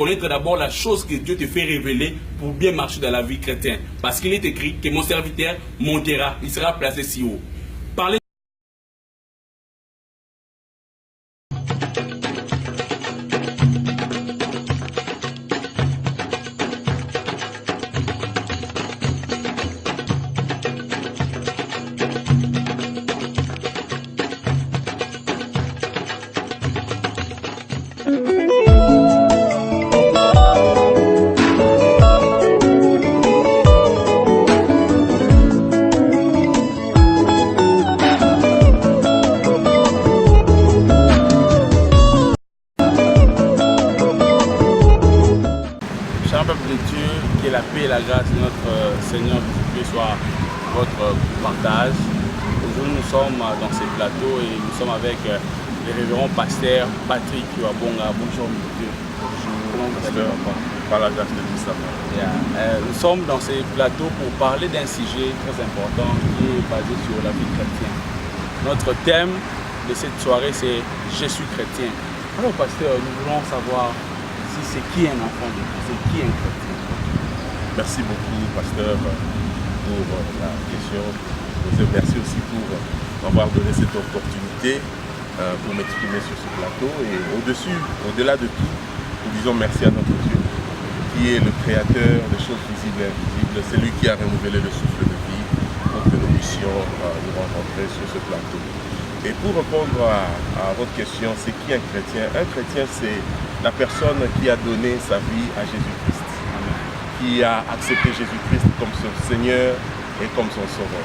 connaître d'abord la chose que Dieu te fait révéler pour bien marcher dans la vie chrétienne. Parce qu'il est écrit que mon serviteur montera, il sera placé si haut. Parlez de Dieu, que la paix et la grâce de notre Seigneur Jésus-Christ soient votre partage. Aujourd'hui, nous sommes dans ce plateau et nous sommes avec le révérend pasteur Patrick Kiwabonga. Bonjour, monsieur. Bonjour, comment vous allez, papa? Par la grâce de Dieu, ça va. Nous sommes dans ce plateau pour parler d'un sujet très important qui est basé sur la vie chrétienne. Notre thème de cette soirée, c'est « Je suis chrétien ». Alors, pasteur, nous voulons savoir si c'est qui un enfant de Dieu, c'est qui un chrétien. Merci beaucoup, pasteur, pour la question. Merci aussi pour m'avoir donné cette opportunité pour m'exprimer sur ce plateau. Et au-delà de tout, nous disons merci à notre Dieu, qui est le créateur des choses visibles et invisibles. C'est lui qui a renouvelé le souffle de vie pour que nous puissions nous rencontrer sur ce plateau. Et pour répondre à votre question, c'est qui un chrétien? Un chrétien, c'est la personne qui a donné sa vie à Jésus-Christ, qui a accepté Jésus-Christ comme son Seigneur et comme son Sauveur.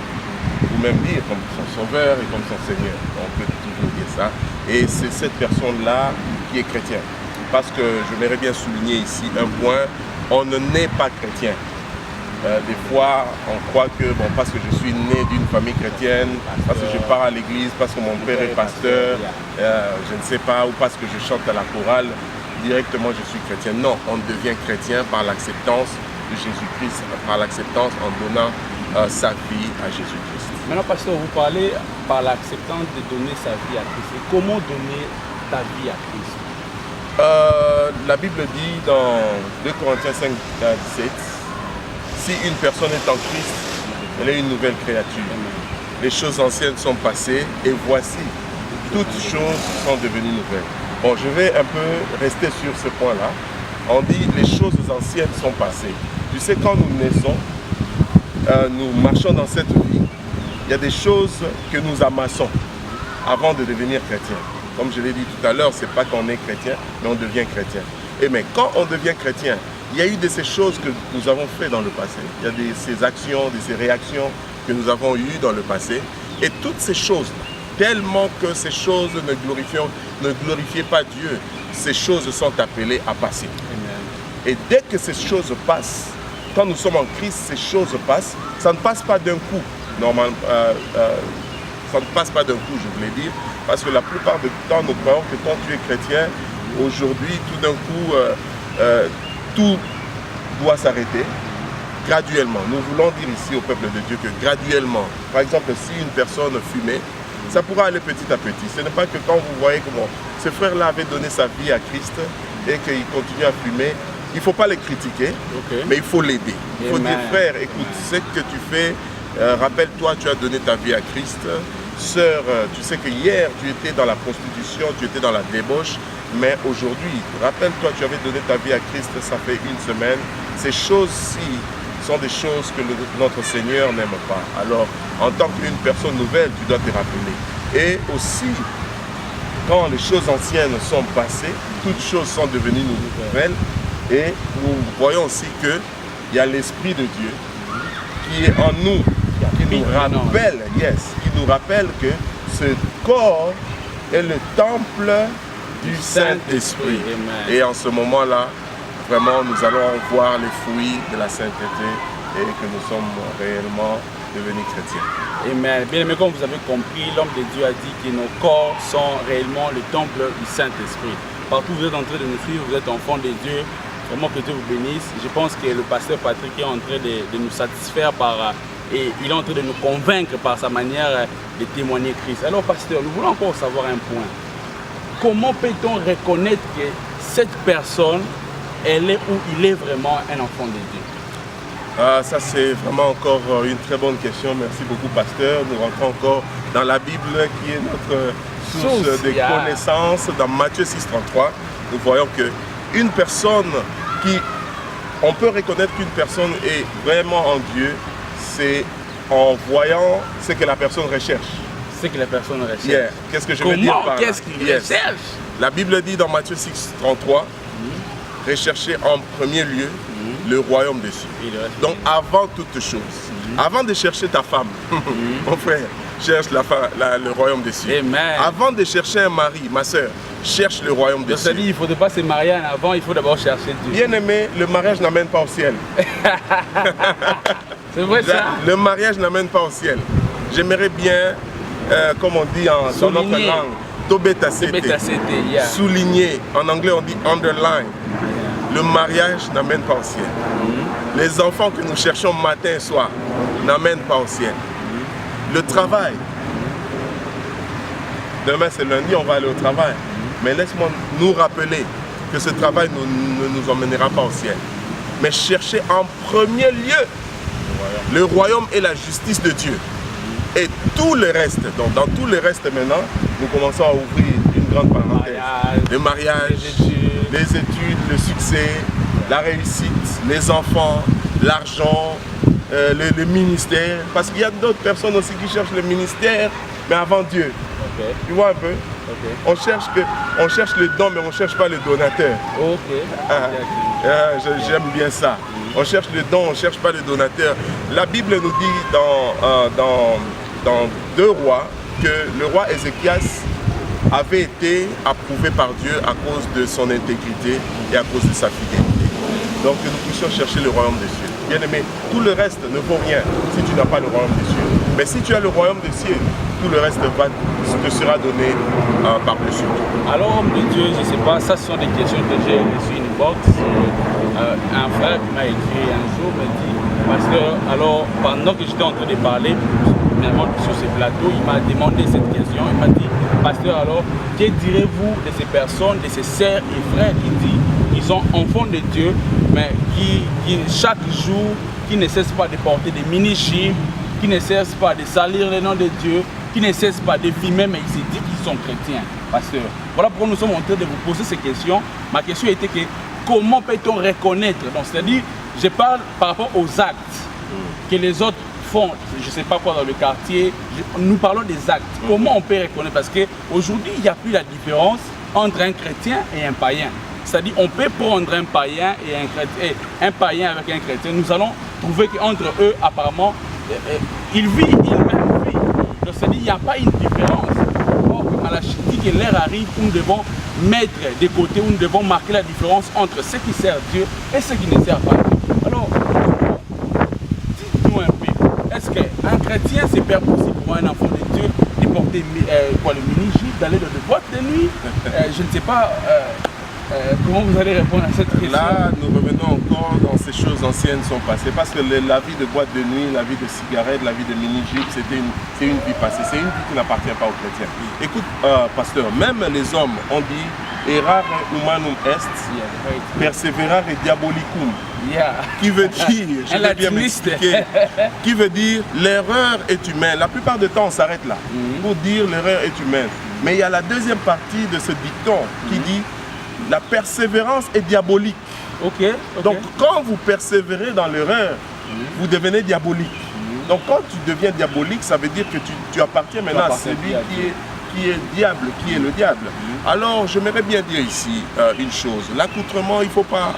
Ou même dire comme son Sauveur et comme son Seigneur. On peut toujours dire ça. Et c'est cette personne-là qui est chrétien. Parce que je voudrais bien souligner ici un point, on ne naît pas chrétien. Des fois, on croit que, bon, parce que je suis né d'une famille chrétienne, parce que je pars à l'église, parce que mon père est pasteur, je ne sais pas, ou parce que je chante à la chorale, directement je suis chrétien. Non, on devient chrétien par l'acceptance de Jésus-Christ, par l'acceptance en donnant sa vie à Jésus-Christ. Maintenant, pasteur, vous parlez par l'acceptance de donner sa vie à Christ. Et comment donner ta vie à Christ? La Bible dit dans 2 Corinthiens 5, 17, si une personne est en Christ, elle est une nouvelle créature. Les choses anciennes sont passées et voici, toutes choses sont devenues nouvelles. Bon, je vais un peu rester sur ce point-là. On dit les choses anciennes sont passées. Tu sais, quand nous naissons, nous marchons dans cette vie, il y a des choses que nous amassons avant de devenir chrétien. Comme je l'ai dit tout à l'heure, ce n'est pas qu'on est chrétien, mais on devient chrétien. Et mais quand on devient chrétien, il y a eu de ces choses que nous avons fait dans le passé. Il y a de ces actions, de ces réactions que nous avons eues dans le passé. Et toutes ces choses, tellement que ces choses ne glorifiaient pas Dieu, ces choses sont appelées à passer. Amen. Et dès que ces choses passent, quand nous sommes en Christ, ces choses passent. Ça ne passe pas d'un coup, normalement. Ça ne passe pas d'un coup, je voulais dire, parce que la plupart du temps, nous croyons que quand tu es chrétien, aujourd'hui, tout d'un coup, tout doit s'arrêter graduellement. Nous voulons dire ici au peuple de Dieu que graduellement, par exemple, si une personne fumait, ça pourra aller petit à petit. Ce n'est pas que quand vous voyez comment ce frère-là avait donné sa vie à Christ et qu'il continue à fumer, il ne faut pas les critiquer, mais il faut l'aider. Il faut dire, frère, écoute, ce que tu fais, rappelle-toi, tu as donné ta vie à Christ. Sœur, tu sais que hier, tu étais dans la prostitution, tu étais dans la débauche, mais aujourd'hui, rappelle-toi, tu avais donné ta vie à Christ, ça fait une semaine. Ces choses-ci sont des choses que notre Seigneur n'aime pas. Alors, en tant qu'une personne nouvelle, tu dois te rappeler. Et aussi, quand les choses anciennes sont passées, toutes choses sont devenues nouvelles. Et nous voyons aussi qu'il y a l'Esprit de Dieu qui est en nous, qui nous rappelle que ce corps est le temple du Saint-Esprit. Et en ce moment-là, vraiment, nous allons voir les fruits de la sainteté et que nous sommes réellement devenus chrétiens. Amen. Bien aimé, comme vous avez compris, l'homme de Dieu a dit que nos corps sont réellement le temple du Saint-Esprit. Partout où vous êtes en train de nous suivre, vous êtes enfants de Dieu. Vraiment que Dieu vous bénisse. Je pense que le pasteur Patrick est en train de nous satisfaire et il est en train de nous convaincre par sa manière de témoigner Christ. Alors pasteur, nous voulons encore savoir un point. Comment peut-on reconnaître que cette personne elle est ou il est vraiment un enfant de Dieu? Ça, c'est vraiment encore une très bonne question. Merci beaucoup, pasteur. Nous rentrons encore dans la Bible qui est notre source de connaissances. Dans Matthieu 6,33, nous voyons qu'une personne on peut reconnaître qu'une personne est vraiment en Dieu, c'est en voyant ce que la personne recherche. Ce que la personne recherche. Yeah. Qu'est-ce que je veux dire par là? Qu'est-ce qu'il recherche? La Bible dit dans Matthieu 6,33, recherchez en premier lieu le royaume des cieux. Donc avant toute chose, avant de chercher ta femme, mon frère, cherche le royaume des cieux. Amen. Avant de chercher un mari, ma soeur, cherche le royaume des cieux. Il ne faut pas se marier en avant, il faut d'abord chercher Dieu. Bien aimé, le mariage n'amène pas au ciel. C'est vrai ça? Le mariage n'amène pas au ciel. J'aimerais bien, comme on dit dans notre langue, souligner. En anglais on dit underline. Le mariage n'amène pas au ciel. Les enfants que nous cherchons matin et soir n'amènent pas au ciel. Le travail. Demain c'est lundi, on va aller au travail. Mais laisse-moi nous rappeler que ce travail ne nous emmènera pas au ciel. Mais chercher en premier lieu le royaume et la justice de Dieu. Et tout le reste, donc dans tout le reste maintenant, nous commençons à ouvrir une grande parenthèse. Le mariage, les études, le succès, la réussite, les enfants, l'argent, le ministère. Parce qu'il y a d'autres personnes aussi qui cherchent le ministère, mais avant Dieu. Okay. Tu vois un peu? Okay. On cherche le don, mais on ne cherche pas le donateur. J'aime bien ça. On cherche le don, on ne cherche pas le donateur. La Bible nous dit dans 2 Rois que le roi Ézéchias avait été approuvé par Dieu à cause de son intégrité et à cause de sa fidélité. Donc que nous puissions chercher le royaume des cieux. Bien aimé, tout le reste ne vaut rien si tu n'as pas le royaume des cieux. Mais si tu as le royaume des cieux, tout le reste te sera donné par-dessus. Alors, homme de Dieu, je ne sais pas, ça ce sont des questions que j'ai reçues une box. Un frère qui m'a écrit un jour me dit, pasteur, alors pendant que j'étais en train de parler, sur ce plateau, il m'a demandé cette question. Il m'a dit, pasteur, alors, que direz-vous de ces personnes, de ces sœurs et frères qui disent qu'ils sont enfants de Dieu, mais qui chaque jour, qui ne cessent pas de porter des mini-jupes, qui ne cessent pas de salir le nom de Dieu, qui ne cessent pas de filmer, mais ils se disent qu'ils sont chrétiens, pasteur. Voilà pourquoi nous sommes en train de vous poser ces questions. Ma question était que comment peut-on reconnaître? C'est-à-dire, je parle par rapport aux actes que les autres font, je ne sais pas quoi dans le quartier, nous parlons des actes. Comment on peut reconnaître? Parce qu'aujourd'hui, il n'y a plus la différence entre un chrétien et un païen. C'est-à-dire, on peut prendre un païen et un chrétien, un païen avec un chrétien. Nous allons trouver qu'entre eux, apparemment, ils vivent une même vie. Donc, c'est-à-dire, il n'y a pas une différence. Or, à la chute que l'heure arrive, où nous devons mettre de côté, où nous devons marquer la différence entre ceux qui servent Dieu et ceux qui ne servent pas Dieu. Alors, dites-nous un peu, est-ce qu'un chrétien, c'est pas possible pour un enfant de Dieu de porter le mini-jupe, d'aller dans des boîtes de nuit? Je ne sais pas. Comment vous allez répondre à cette question? Là, nous revenons encore dans ces choses anciennes sont passées. Parce que la vie de boîte de nuit, la vie de cigarette, la vie de mini-jupe, c'est une vie passée. C'est une vie qui n'appartient pas aux chrétiens. Écoute, pasteur, même les hommes ont dit errare humanum est, perseverare diabolicum. Qui veut dire, je vais bien m'expliquer, qui veut dire l'erreur est humaine. La plupart du temps, on s'arrête là pour dire l'erreur est humaine. Mais il y a la deuxième partie de ce dicton qui dit la persévérance est diabolique. Donc quand vous persévérez dans l'erreur, vous devenez diabolique. Donc quand tu deviens diabolique, ça veut dire que tu appartiens maintenant à celui qui est diable, qui est le diable. Alors j'aimerais bien dire ici une chose. L'accoutrement, il ne faut pas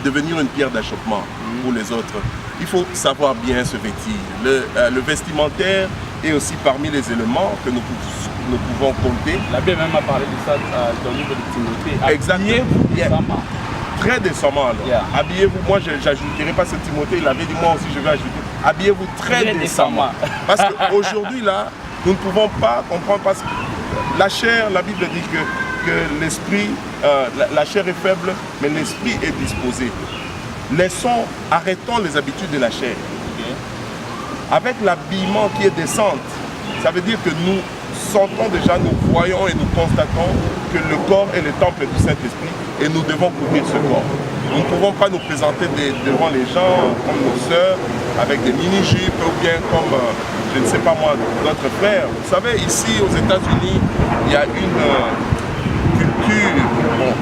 devenir une pierre d'achoppement pour les autres. Il faut savoir bien se vêtir. Le vestimentaire est aussi parmi les éléments que nous pouvons compter. La Bible même a parlé de ça dans le livre de Timothée. Habillez-vous décemment. Très décemment alors. Habillez-vous, moi j'ajouterai pas ce Timothée, il avait dit moi aussi je vais ajouter. Habillez-vous très décemment. Parce qu'aujourd'hui là, nous ne pouvons pas comprendre parce que la chair, la Bible dit que l'esprit, la chair est faible, mais l'esprit est disposé. Arrêtons les habitudes de la chair. Avec l'habillement qui est décente, ça veut dire que nous sentons déjà, nous voyons et nous constatons que le corps est le temple du Saint-Esprit et nous devons couvrir ce corps. Nous ne pouvons pas nous présenter devant les gens comme nos sœurs, avec des mini-jupes ou bien comme, je ne sais pas moi, notre frère. Vous savez, ici aux États-Unis, il y a une culture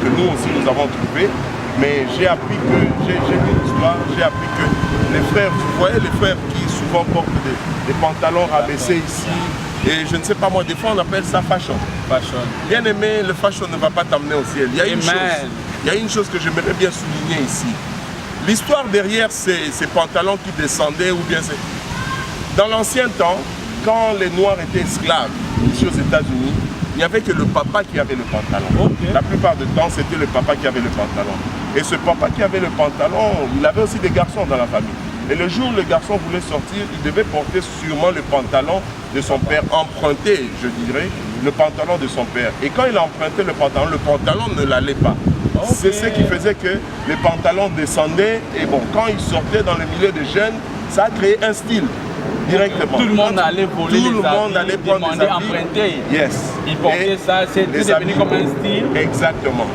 que nous aussi nous avons trouvée, mais j'ai appris que, j'ai lu l'histoire, j'ai appris que les frères, vous voyez les frères qui souvent portent des pantalons rabaissés ici, et je ne sais pas moi, des fois on appelle ça fashion. Bien aimé, le fashion ne va pas t'amener au ciel. Il y a une chose que j'aimerais bien souligner ici. L'histoire derrière ces pantalons qui descendaient, ou bien dans l'ancien temps, quand les Noirs étaient esclaves ici aux États-Unis, il n'y avait que le papa qui avait le pantalon. La plupart du temps, c'était le papa qui avait le pantalon. Et ce papa qui avait le pantalon, il avait aussi des garçons dans la famille. Et le jour où le garçon voulait sortir, il devait porter sûrement le pantalon de son père, emprunter, je dirais, le pantalon de son père. Et quand il empruntait le pantalon ne l'allait pas. C'est ce qui faisait que les pantalons descendaient. Et bon, quand il sortait dans le milieu des jeunes, ça a créé un style. Directement. Tout le monde allait voler, tout le monde allait prendre des habits. Emprunter. Yes. Ils portaient ça, c'est devenu comme un style. Exactement.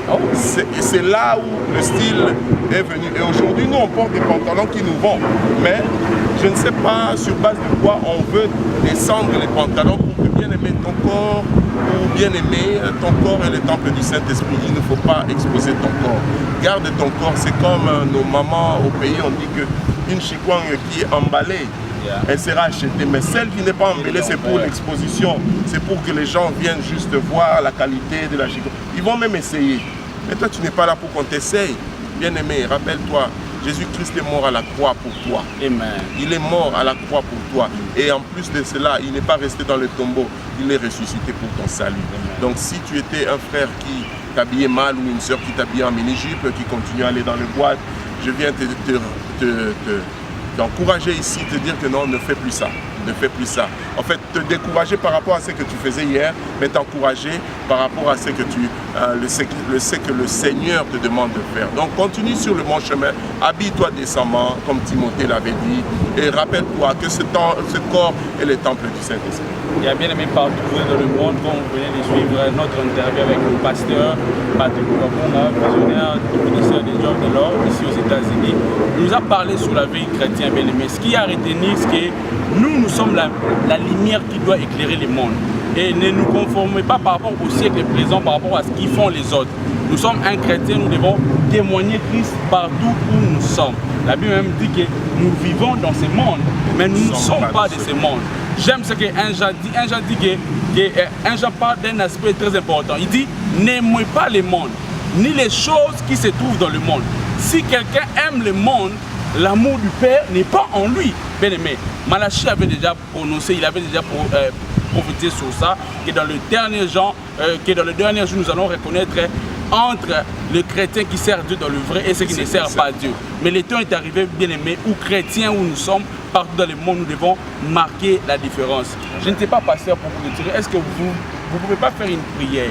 C'est là où le style est venu. Et aujourd'hui, nous, on porte des pantalons qui nous vont. Mais je ne sais pas sur base de quoi on veut descendre les pantalons pour que bien aimer ton corps, ou bien aimer ton corps est le temple du Saint-Esprit. Il ne faut pas exposer ton corps. Garde ton corps. C'est comme nos mamans au pays, on dit qu'une chikwang qui est emballée, elle sera achetée, mais celle qui n'est pas emballée, c'est pour l'exposition, c'est pour que les gens viennent juste voir la qualité de la chikwang. Ils vont même essayer. Mais toi, tu n'es pas là pour qu'on t'essaye. Bien aimé, rappelle-toi, Jésus-Christ est mort à la croix pour toi. Amen. Il est mort à la croix pour toi. Et en plus de cela, il n'est pas resté dans le tombeau, il est ressuscité pour ton salut. Amen. Donc si tu étais un frère qui t'habillait mal ou une soeur qui t'habillait en mini-jupe, qui continue à aller dans le boîte, je viens t'encourager ici, te dire que non, ne fais plus ça. Ne fais plus ça. En fait, te décourager par rapport à ce que tu faisais hier, mais t'encourager par rapport à ce que que le Seigneur te demande de faire. Donc, continue sur le bon chemin, habille-toi décemment, comme Timothée l'avait dit, et rappelle-toi que ce corps est le temple du Saint-Esprit. Il y a bien aimé partout dans le monde, comme vous venez de suivre notre interview avec le pasteur Patrick Wabonga, visionnaire du ministère des Jobs de l'Or, ici aux États-Unis. Il nous a parlé sur la vie chrétienne, bien aimé. Ce qui a retenu, c'est que nous sommes la lumière qui doit éclairer le monde. Et ne nous conformez pas par rapport au siècle présent, par rapport à ce qu'ils font les autres. Nous sommes un chrétien, nous devons témoigner Christ partout où nous sommes. La Bible même dit que nous vivons dans ce monde, mais nous ne sommes pas de ce monde. J'aime ce qu'un Jean dit. Un Jean dit un Jean parle d'un aspect très important. Il dit, n'aimez pas le monde, ni les choses qui se trouvent dans le monde. Si quelqu'un aime le monde, l'amour du Père n'est pas en lui. Bien aimé, Malachie avait déjà prononcé, il avait déjà prophétisé sur ça, que dans le dernier jour, nous allons reconnaître entre le chrétien qui sert Dieu dans le vrai et ceux qui ne servent pas Dieu. Mais le temps est arrivé, bien aimé, où chrétiens où nous sommes, partout dans le monde, nous devons marquer la différence. Je ne sais pas, pasteur, pour vous retirer, est-ce que vous ne pouvez pas faire une prière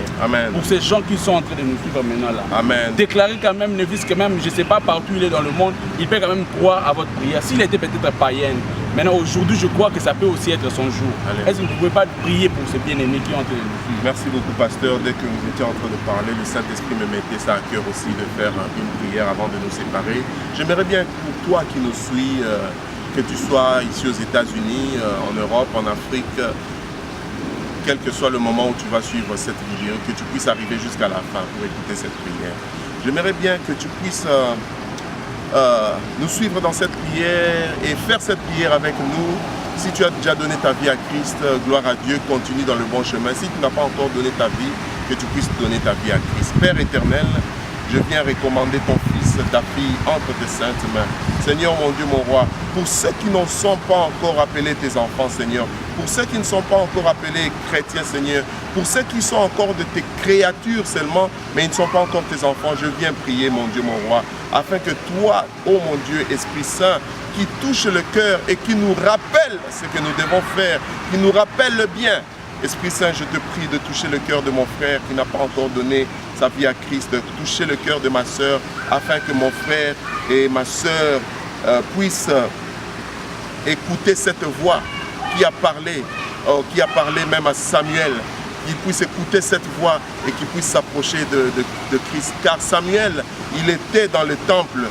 pour ces gens qui sont en train de nous suivre maintenant là? Amen. Déclarer quand même, ne fût-ce que même, je ne sais pas, partout où il est dans le monde, il peut quand même croire à votre prière. S'il était peut-être païen, maintenant aujourd'hui, je crois que ça peut aussi être son jour. Est-ce que vous ne pouvez pas prier pour ces bien-aimés qui ont en train de nous suivre? Merci beaucoup, pasteur. Dès que vous étiez en train de parler, le Saint-Esprit me mettait ça à cœur aussi de faire une prière avant de nous séparer. J'aimerais bien pour toi qui nous suis, que tu sois ici aux États-Unis, en Europe, en Afrique, quel que soit le moment où tu vas suivre cette vidéo, que tu puisses arriver jusqu'à la fin pour écouter cette prière. J'aimerais bien que tu puisses nous suivre dans cette prière et faire cette prière avec nous. Si tu as déjà donné ta vie à Christ, gloire à Dieu, continue dans le bon chemin. Si tu n'as pas encore donné ta vie, que tu puisses donner ta vie à Christ. Père éternel, je viens recommander ton fils, ta fille, entre tes saintes mains. Seigneur, mon Dieu, mon roi, pour ceux qui ne sont pas encore appelés tes enfants, Seigneur, pour ceux qui ne sont pas encore appelés chrétiens, Seigneur, pour ceux qui sont encore de tes créatures seulement, mais ils ne sont pas encore tes enfants, je viens prier, mon Dieu, mon roi, afin que toi, ô mon Dieu, Esprit Saint, qui touche le cœur et qui nous rappelle ce que nous devons faire, qui nous rappelle le bien. Esprit Saint, je te prie de toucher le cœur de mon frère qui n'a pas encore donné sa vie à Christ, de toucher le cœur de ma sœur, afin que mon frère et ma sœur puissent écouter cette voix qui a parlé même à Samuel, qu'il puisse écouter cette voix et qu'il puisse s'approcher de Christ. Car Samuel, il était dans le temple,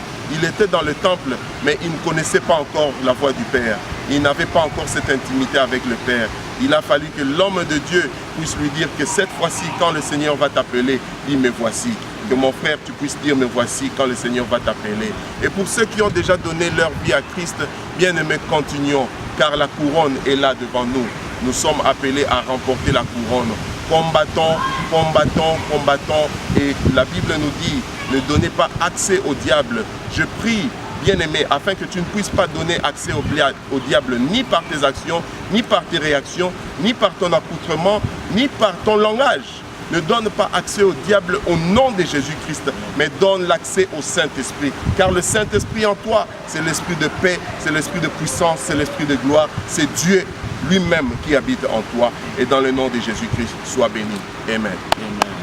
mais il ne connaissait pas encore la voix du Père. Il n'avait pas encore cette intimité avec le Père. Il a fallu que l'homme de Dieu puisse lui dire que cette fois-ci, quand le Seigneur va t'appeler, dis me voici. Que mon frère, tu puisses dire me voici quand le Seigneur va t'appeler. Et pour ceux qui ont déjà donné leur vie à Christ, bien-aimés, continuons, car la couronne est là devant nous. Nous sommes appelés à remporter la couronne. Combattons, combattons, combattons. Et la Bible nous dit, ne donnez pas accès au diable. Je prie, bien-aimé, afin que tu ne puisses pas donner accès au diable, ni par tes actions, ni par tes réactions, ni par ton accoutrement, ni par ton langage. Ne donne pas accès au diable au nom de Jésus-Christ, mais donne l'accès au Saint-Esprit. Car le Saint-Esprit en toi, c'est l'esprit de paix, c'est l'esprit de puissance, c'est l'esprit de gloire, c'est Dieu lui-même qui habite en toi. Et dans le nom de Jésus-Christ, sois béni. Amen. Amen.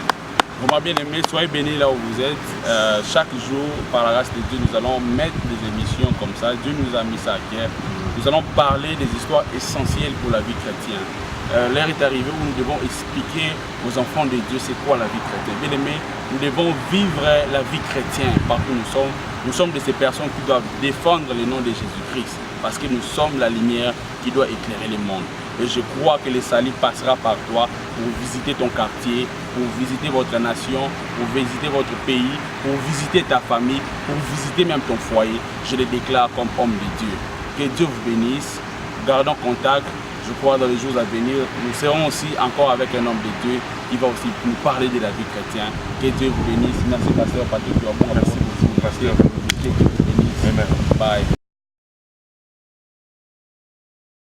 Vraiment bien aimé, soyez bénis là où vous êtes. Chaque jour, par la grâce de Dieu, nous allons mettre des émissions comme ça. Dieu nous a mis ça à cœur. Nous allons parler des histoires essentielles pour la vie chrétienne. L'heure est arrivée où nous devons expliquer aux enfants de Dieu c'est quoi la vie chrétienne. Bien aimé, nous devons vivre la vie chrétienne partout où nous sommes. Nous sommes de ces personnes qui doivent défendre le nom de Jésus-Christ parce que nous sommes la lumière qui doit éclairer le monde. Et je crois que le salut passera par toi pour visiter ton quartier, pour visiter votre nation, pour visiter votre pays, pour visiter ta famille, pour visiter même ton foyer. Je le déclare comme homme de Dieu. Que Dieu vous bénisse. Gardons contact. Je crois dans les jours à venir, nous serons aussi encore avec un homme de Dieu qui va aussi nous parler de la vie chrétienne. Que Dieu vous bénisse. Merci, pasteur Patrick. Merci beaucoup, pasteur. Que Dieu vous bénisse. Amen. Bye.